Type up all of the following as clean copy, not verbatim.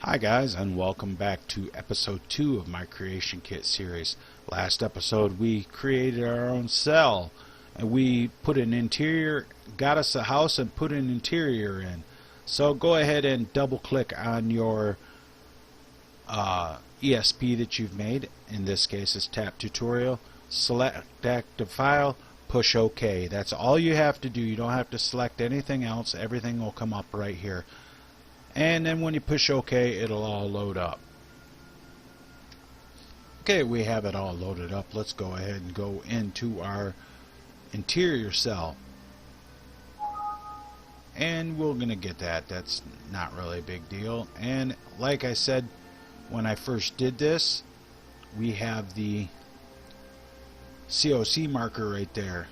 Hi guys, and welcome back to episode 2 of my creation kit series. Last episode we created our own cell and we put an interior, got us a house and put an interior in. So go ahead and double click on your ESP that you've made. In this case it's T.A.P tutorial. Select active file, push OK. That's all you have to do. You don't have to select anything else. Everything will come up right here. And then when you push OK, it'll all load up. Okay, we have it all loaded up. Let's go ahead and go into our interior cell. And we're going to get that. That's not really a big deal. And like I said, when I first did this, we have the COC marker right there.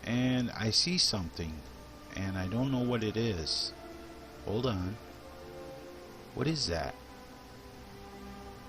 And I see something. And I don't know what it is. Hold on. What is that?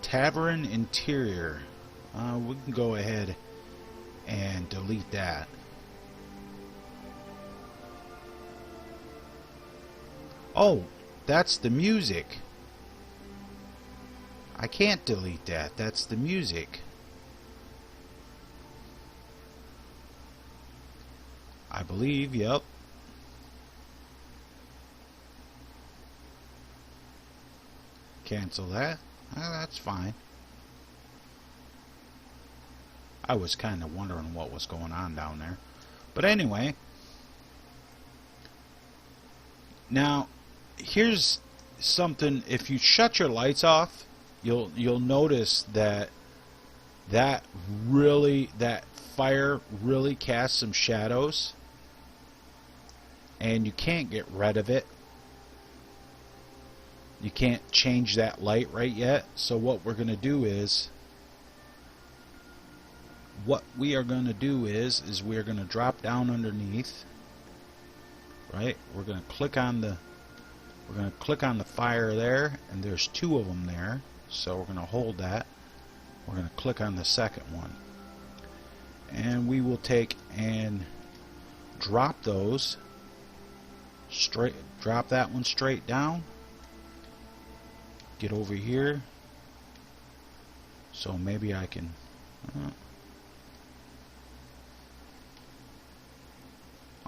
Tavern interior. We can go ahead and delete that. Oh, that's the music. I can't delete that. That's the music. I believe, yep. Cancel that. That's fine. I was kind of wondering what was going on down there. But anyway. Now, here's something. If you shut your lights off, you'll notice that fire really casts some shadows. And you can't get rid of it. You can't change that light right yet. So what we're going to do is we are going to drop down underneath. Right? We're going to click on the fire there, and there's two of them there. So we're going to hold that. We're going to click on the second one. And we will take and drop those straight, drop that one straight down. Get over here, so maybe I can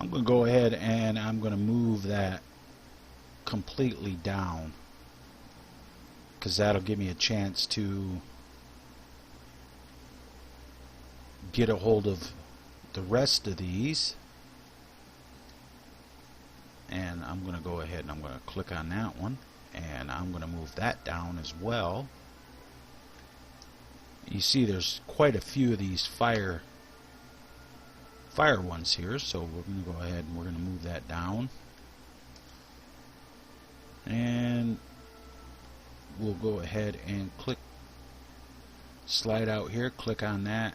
I'm going to go ahead and I'm going to move that completely down, because that'll give me a chance to get a hold of the rest of these. And I'm going to go ahead and I'm going to click on that one. And I'm going to move that down as well. You see there's quite a few of these fire ones here, so we're going to go ahead and we're going to move that down. And we'll go ahead and slide out here, click on that,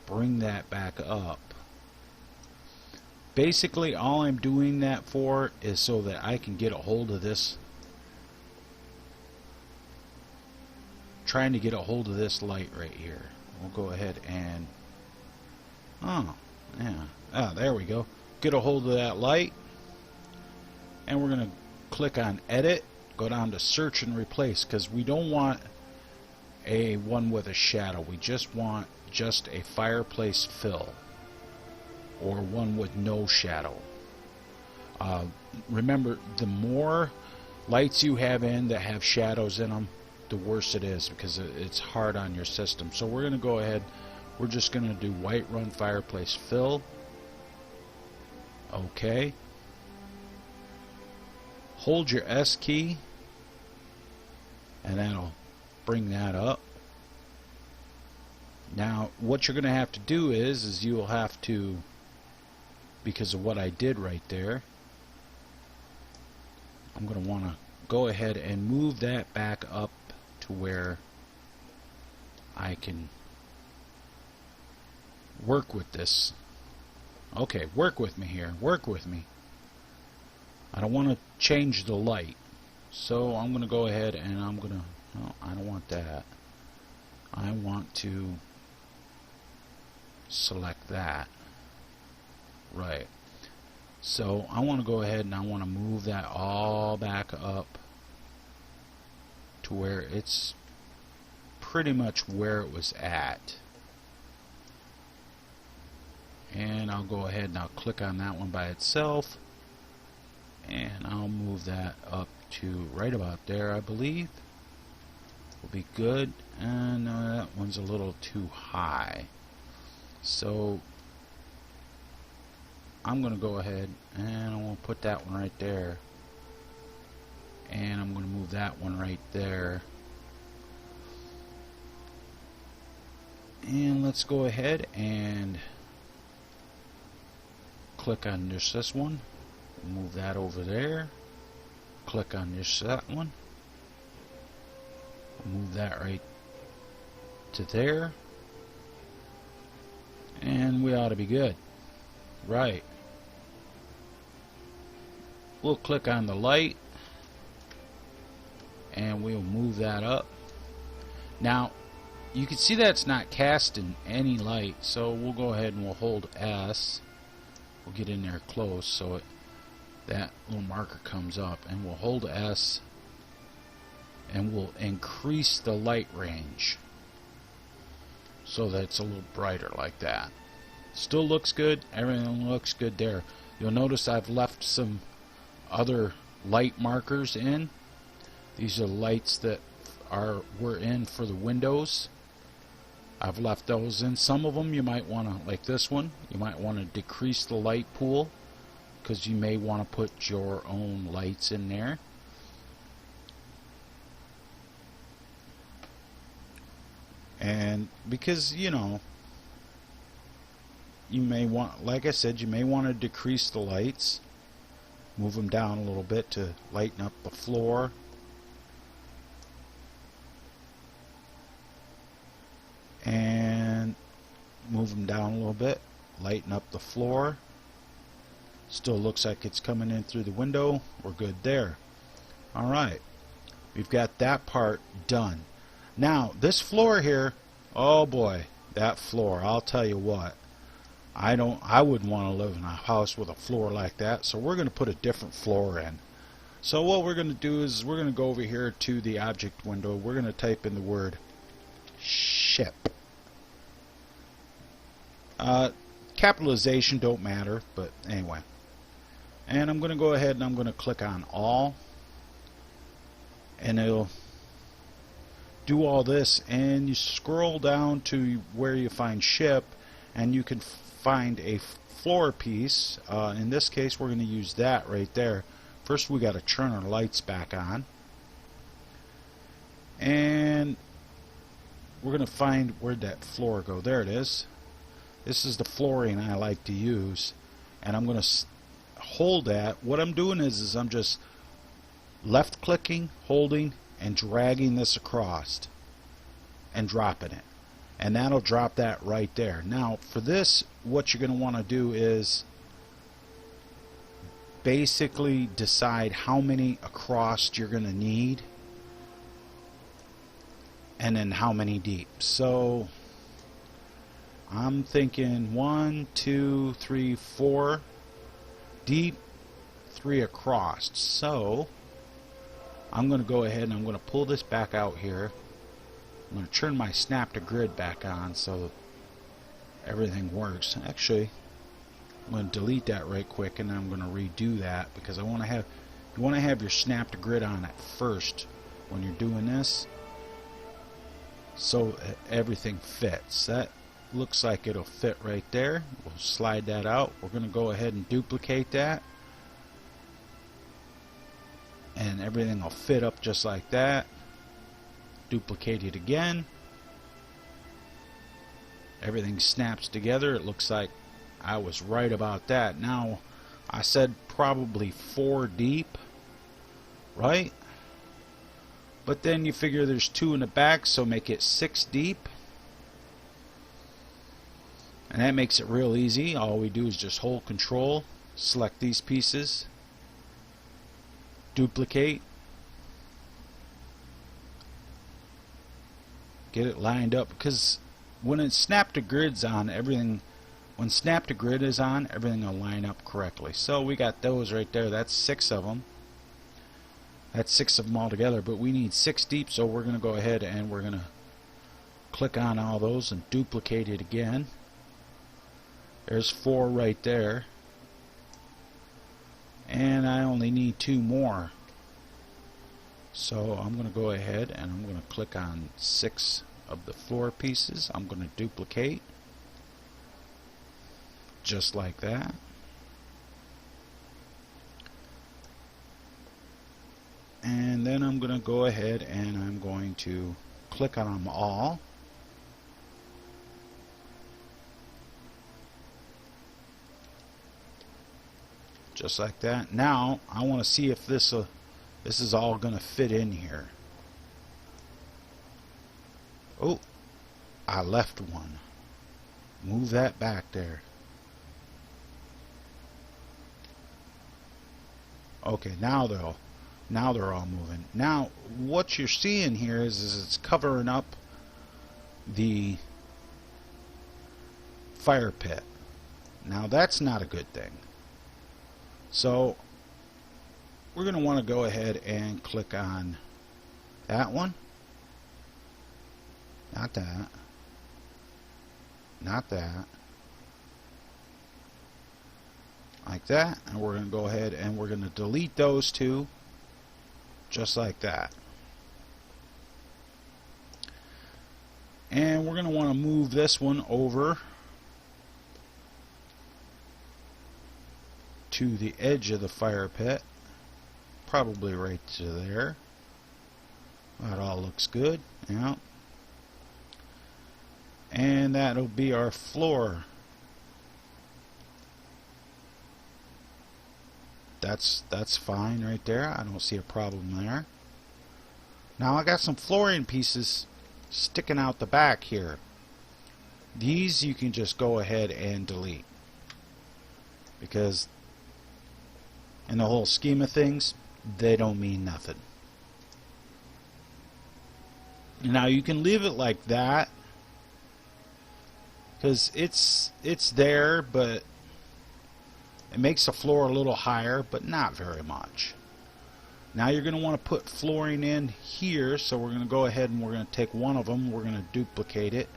bring that back up. Basically, all I'm doing that for is so that I can get a hold of this, trying to get a hold of this light right here. We'll go ahead and, there we go. Get a hold of that light, and we're going to click on edit, go down to search and replace, because we don't want a one with a shadow. We just want just a fireplace fill, or one with no shadow. Remember, the more lights you have in that have shadows in them, the worse it is, because it's hard on your system. So we're going to go ahead, we're just going to do Whiterun fireplace fill. Okay. Hold your S key, and that'll bring that up. Now what you're going to have to do is you will have to, because of what I did right there, I'm going to want to go ahead and move that back up to where I can work with this. Okay, work with me here. Work with me. I don't want to change the light. So I'm going to go ahead and I'm going to, no, I don't want that. I want to select that. Right. So I want to go ahead and I want to move that all back up to where it's pretty much where it was at. And I'll go ahead and I'll click on that one by itself, and I'll move that up to right about there, I believe. Will be good. And that one's a little too high, so I'm going to go ahead and I'm going to put that one right there, and I'm going to move that one right there. And let's go ahead and click on this one, move that over there, click on that one, move that right to there, and we ought to be good. Right. We'll click on the light and we'll move that up. Now you can see that it's not casting any light, so we'll go ahead and we'll hold S. We'll get in there close so that little marker comes up, and we'll hold S and we'll increase the light range so that it's a little brighter like that. Still looks good. Everything looks good there. You'll notice I've left some other light markers in. These are lights that were in for the windows. I've left those in. Some of them you might want to, like this one, you might want to decrease the light pool because you may want to put your own lights in there. And because, you know, you may want, like I said, you may want to decrease the lights, move them down a little bit to lighten up the floor. And move them down a little bit, lighten up the floor. Still looks like it's coming in through the window. We're good there. Alright, we've got that part done. Now this floor here, oh boy, that floor, I'll tell you what, I wouldn't want to live in a house with a floor like that, so we're going to put a different floor in. So what we're going to do is we're going to go over here to the object window. We're going to type in the word ship. Capitalization don't matter, but anyway. And I'm going to go ahead and I'm going to click on all, and it'll do all this, and you scroll down to where you find ship, and you can find a floor piece. In this case we're going to use that right there. First we got to turn our lights back on, and we're going to find where'd that floor go. There it is. This is the flooring I like to use, and I'm going to hold that. What I'm doing is I'm just left clicking, holding, and dragging this across and dropping it, and that'll drop that right there. Now for this, what you're going to want to do is basically decide how many across you're going to need, and then how many deep. So I'm thinking 1, 2, 3, 4 deep, 3 across. So I'm going to go ahead and I'm going to pull this back out here. I'm going to turn my snap to grid back on so everything works. Actually, I'm going to delete that right quick, and then I'm going to redo that because I want to have, you want to have your snap to grid on at first when you're doing this, so everything fits. That looks like it'll fit right there. We'll slide that out. We're going to go ahead and duplicate that, and everything will fit up just like that. Duplicate it again. Everything snaps together. It looks like I was right about that. Now I said probably 4 deep, right? But then you figure there's 2 in the back, so make it 6 deep. And that makes it real easy. All we do is just hold control, select these pieces, duplicate, get it lined up, because when it's snap to grid's on, everything, when snap to grid is on, everything will line up correctly. So we got those right there. That's 6 of them. That's 6 of them all together, but we need 6 deep, so we're going to go ahead and we're going to click on all those and duplicate it again. There's 4 right there. And I only need 2 more. So I'm going to go ahead and I'm going to click on 6 of the floor pieces. I'm going to duplicate. Just like that. And then I'm going to go ahead and I'm going to click on them all. Just like that. Now I want to see if this is all going to fit in here. Oh, I left one. Move that back there. Okay, now they're all moving. Now what you're seeing here is it's covering up the fire pit. Now that's not a good thing. So we're going to want to go ahead and click on that one. Not that. Not that. Like that. And we're going to go ahead and we're going to delete those two. Just like that. And we're going to want to move this one over to the edge of the fire pit. Probably right to there. That all looks good. Yeah. And that'll be our floor. That's fine right there. I don't see a problem there. Now I got some flooring pieces sticking out the back here. These you can just go ahead and delete, because in the whole scheme of things, they don't mean nothing. Now you can leave it like that, because it's there, but it makes the floor a little higher, but not very much. Now you're going to want to put flooring in here, so we're going to go ahead and we're going to take one of them, we're going to duplicate it,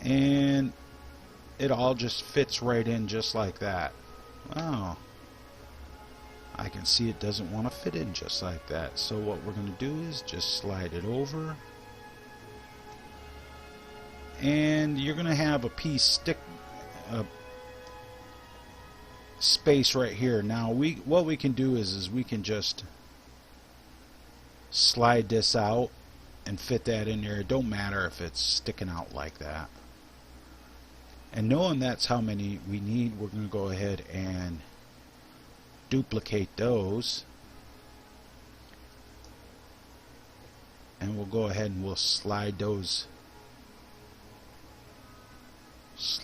and it all just fits right in just like that. Oh, I can see it doesn't want to fit in just like that. So what we're going to do is just slide it over, and you're going to have a piece space right here. Now what we can do is we can just slide this out and fit that in there. It don't matter if it's sticking out like that. And knowing that's how many we need, we're going to go ahead and duplicate those, and we'll go ahead and we'll slide those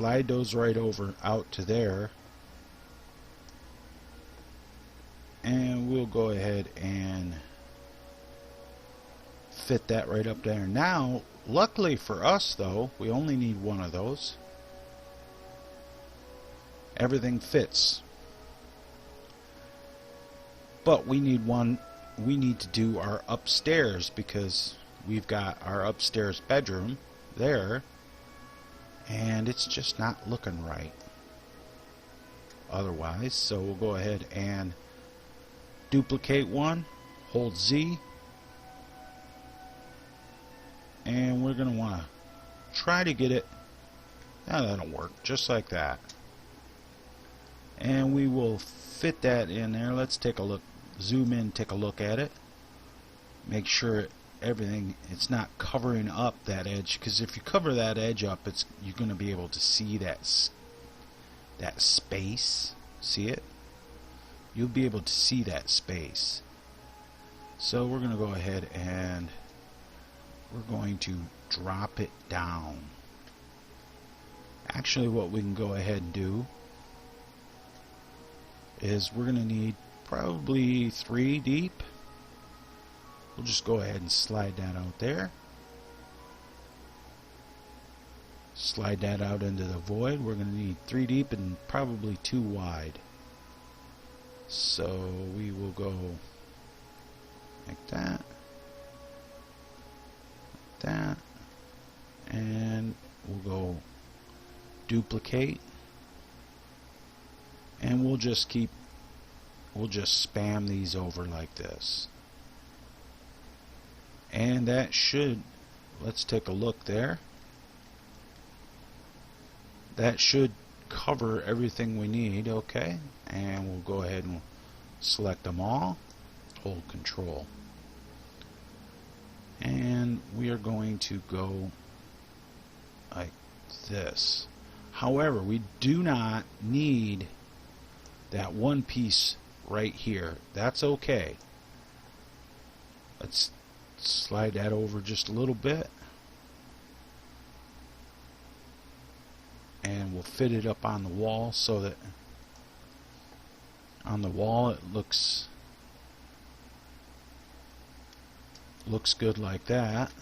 right over out to there, and we'll go ahead and fit that right up there. Now luckily for us though, we only need one of those. Everything fits, but we need one. We need to do our upstairs, because we've got our upstairs bedroom there and it's just not looking right otherwise. So we'll go ahead and duplicate one, hold Z, and we're going to want to try to get it. Now that'll work just like that, and we will fit that in there. Let's take a look, zoom in, take a look at it, make sure everything, it's not covering up that edge, because if you cover that edge up, you're going to be able to see that space. See it? You'll be able to see that space. So we're going to go ahead and we're going to drop it down. Actually, what we can go ahead and do is we're going to need probably 3 deep. We'll just go ahead and slide that out there. Slide that out into the void. We're going to need 3 deep and probably 2 wide. So we will go like that, that, and we'll go duplicate, and we'll just spam these over like this. And that should, let's take a look there. That should cover everything we need. Okay, and we'll go ahead and select them all, hold Control, and we are going to go like this. However, we do not need that one piece right here. That's okay. Let's slide that over just a little bit, and we'll fit it up on the wall so that on the wall it looks good like that.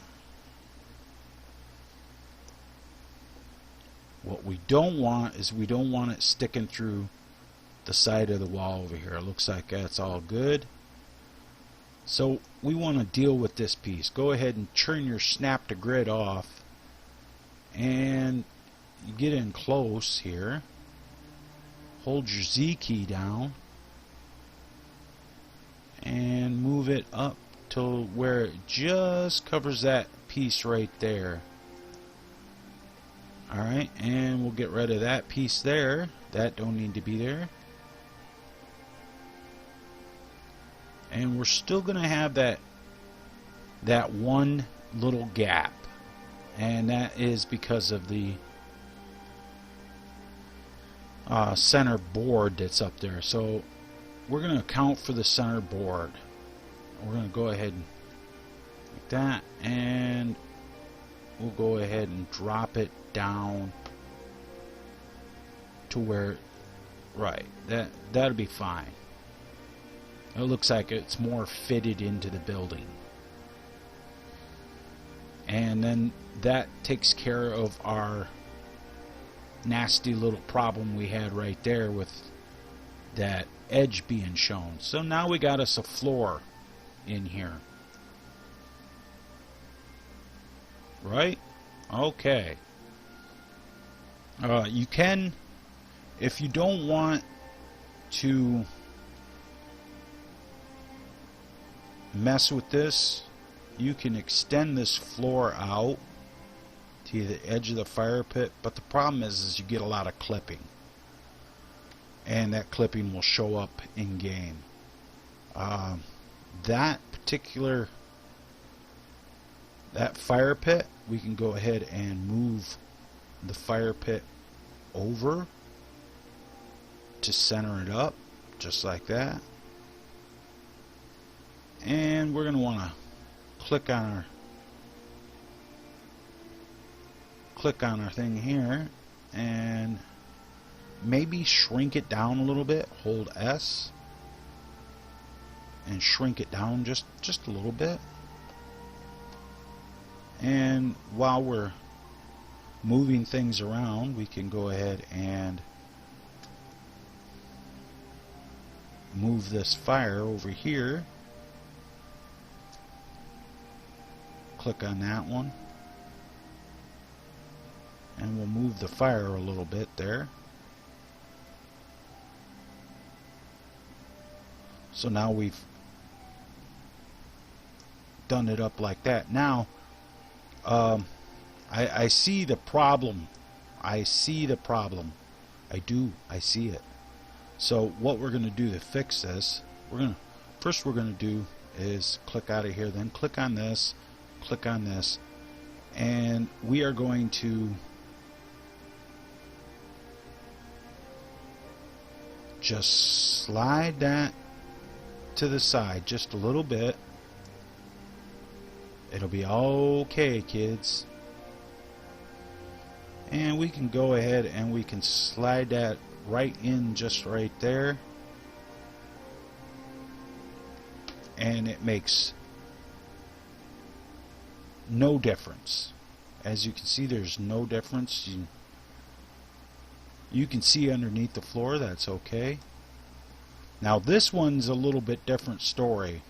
What we don't want is we don't want it sticking through the side of the wall over here. It looks like that's all good. So we want to deal with this piece. Go ahead and turn your snap to grid off, and you get in close here. Hold your Z key down and move it up to where it just covers that piece right there. Alright, and we'll get rid of that piece there. That don't need to be there. And we're still going to have that one little gap, and that is because of the center board that's up there. So we're going to account for the center board. We're going to go ahead and like that, and we'll go ahead and drop it down to where, right, that'll be fine. It looks like it's more fitted into the building. And then that takes care of our nasty little problem we had right there with that edge being shown. So now we got us a floor in here. Right? Okay. You can, if you don't want to mess with this, you can extend this floor out to the edge of the fire pit, but the problem is you get a lot of clipping, and that clipping will show up in game. That fire pit, we can go ahead and move the fire pit over to center it up just like that. And we're going to want to click on our thing here and maybe shrink it down a little bit. Hold S and shrink it down just a little bit. And while we're moving things around, we can go ahead and move this fire over here. Click on that one, and we'll move the fire a little bit there. So now we've done it up like that. Now I see the problem. I see the problem. I see it. So what we're going to do to fix this, first we're going to do is click out of here, then click on this, and we are going to just slide that to the side just a little bit. It'll be okay, kids. And we can go ahead and we can slide that right in just right there, and it makes no difference. As you can see, there's no difference. You can see underneath the floor. That's okay. Now this one's a little bit different story.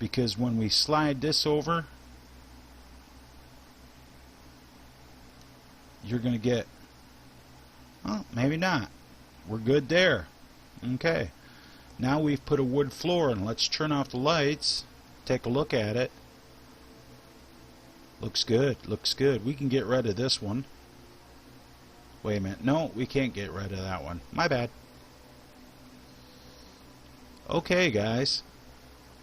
because when we slide this over, you're going to get, well, maybe not. We're good there. Okay. Now we've put a wood floor in. Let's turn off the lights. Take a look at it. Looks good. Looks good. We can get rid of this one. Wait a minute. No, we can't get rid of that one. My bad. Okay, guys.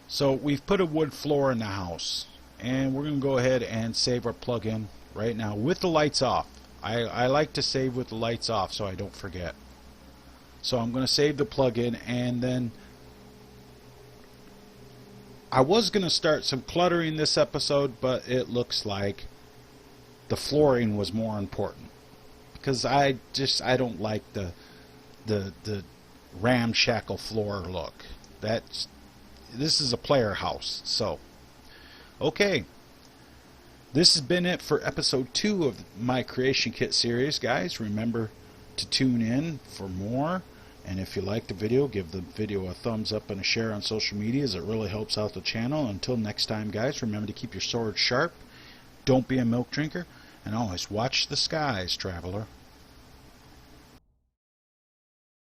So we've put a wood floor in the house. And we're going to go ahead and save our plug-in right now with the lights off. I like to save with the lights off so I don't forget. So I'm going to save the plug-in, and then I was going to start some cluttering this episode, but it looks like the flooring was more important, because I don't like the ramshackle floor look. This is a player house. So okay, this has been it for episode 2 of my Creation Kit series, guys. Remember to tune in for more. And if you like the video, give the video a thumbs up and a share on social media, as it really helps out the channel. Until next time, guys, remember to keep your sword sharp, don't be a milk drinker, and always watch the skies, traveler.